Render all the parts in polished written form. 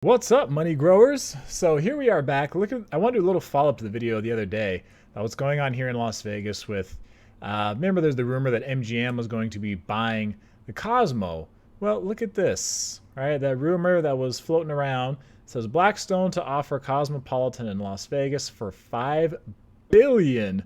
What's up, money growers? So here we are back. I want to do a little follow-up to the video the other day. What's going on here in Las Vegas with, remember there's the rumor that MGM was going to be buying the Cosmo. Well, look at this, right? That rumor that was floating around says Blackstone to offer Cosmopolitan in Las Vegas for $5 billion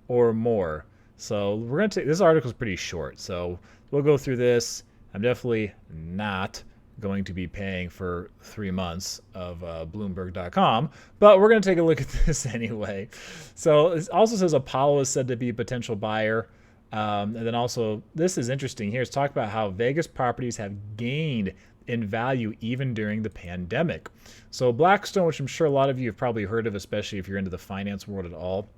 or more. So we're going to take, this article is pretty short, so we'll go through this. I'm definitely not going to be paying for 3 months of Bloomberg.com, but we're going to take a look at this anyway. So it also says Apollo is said to be a potential buyer. And then also, this is interesting here. It's talk about how Vegas properties have gained in value even during the pandemic. So Blackstone, which I'm sure a lot of you have probably heard of, especially if you're into the finance world at all,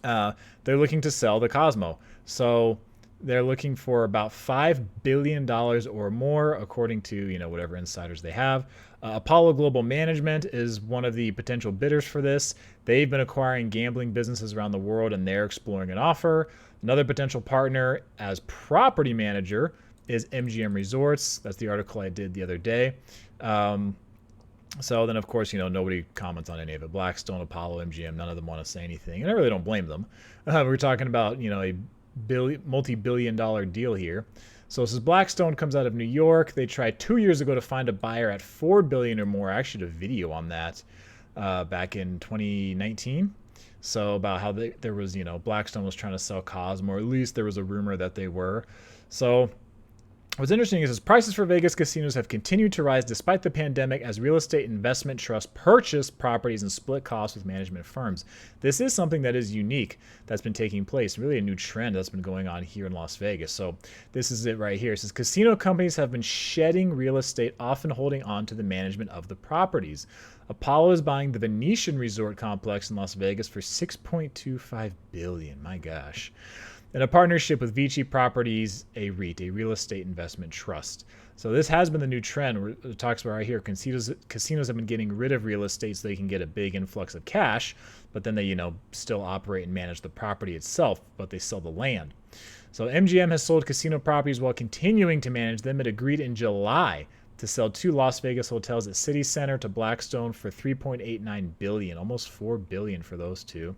they're looking to sell the Cosmo. So they're looking for about $5 billion or more, according to whatever insiders they have. Apollo Global Management is one of the potential bidders for this. They've been acquiring gambling businesses around the world, and they're exploring an offer. Another potential partner as property manager is MGM Resorts. That's the article I did the other day. So then, of course, nobody comments on any of it. Blackstone, Apollo, MGM, none of them want to say anything, and I really don't blame them. We're talking about a multi-billion-dollar deal here. So this is Blackstone, comes out of New York. They tried 2 years ago to find a buyer at $4 billion or more. I actually did a video on that back in 2019. So about how there was, Blackstone was trying to sell Cosmo, or at least there was a rumor that they were. So what's interesting is prices for Vegas casinos have continued to rise despite the pandemic as real estate investment trusts purchase properties and split costs with management firms. This is something that is unique that's been taking place, really a new trend that's been going on here in Las Vegas. So this is it right here. It says casino companies have been shedding real estate, often holding on to the management of the properties. Apollo is buying the Venetian Resort Complex in Las Vegas for $6.25 billion. My gosh. In a partnership with Vici Properties, a REIT, a real estate investment trust. So this has been the new trend. Where it talks about right here, casinos have been getting rid of real estate so they can get a big influx of cash, but then they, still operate and manage the property itself, but they sell the land. So MGM has sold casino properties while continuing to manage them. It agreed in July to sell 2 Las Vegas hotels at City Center to Blackstone for $3.89 billion, almost $4 billion for those two.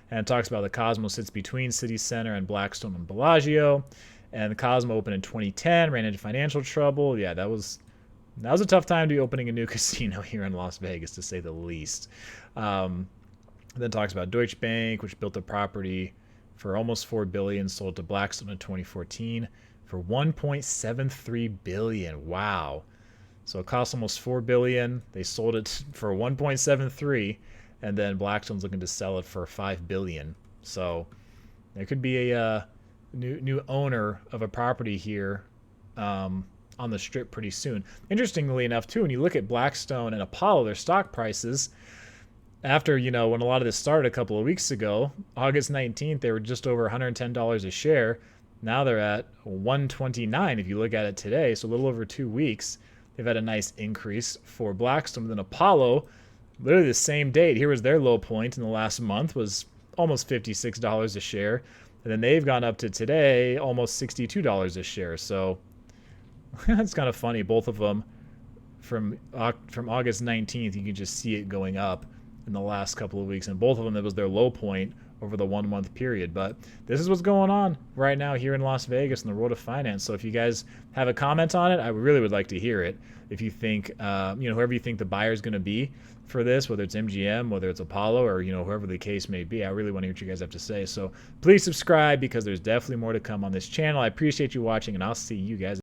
And it talks about the Cosmo sits between City Center and Blackstone and Bellagio. And the Cosmo opened in 2010, ran into financial trouble. Yeah, that was a tough time to be opening a new casino here in Las Vegas, to say the least. Then talks about Deutsche Bank, which built the property for almost $4 billion, sold to Blackstone in 2014 for $1.73 billion. Wow. So it cost almost $4 billion. They sold it for $1.73, and then Blackstone's looking to sell it for $5 billion. So there could be a new owner of a property here on the Strip pretty soon. Interestingly enough, too, when you look at Blackstone and Apollo, their stock prices, after, when a lot of this started a couple of weeks ago, August 19th, they were just over $110 a share. Now they're at $129 if you look at it today, so a little over 2 weeks. They've had a nice increase for Blackstone. Then Apollo, literally the same date, here was their low point in the last month, was almost $56 a share. And then they've gone up to today almost $62 a share. So that's kind of funny. Both of them from August 19th, you can just see it going up in the last couple of weeks. And both of them, it was their low point over the 1 month period. But this is what's going on right now here in Las Vegas in the world of finance. So if you guys have a comment on it, I really would like to hear it. If you think, whoever you think the buyer is going to be for this, whether it's MGM, whether it's Apollo, or, whoever the case may be, I really want to hear what you guys have to say. So please subscribe, because there's definitely more to come on this channel. I appreciate you watching, and I'll see you guys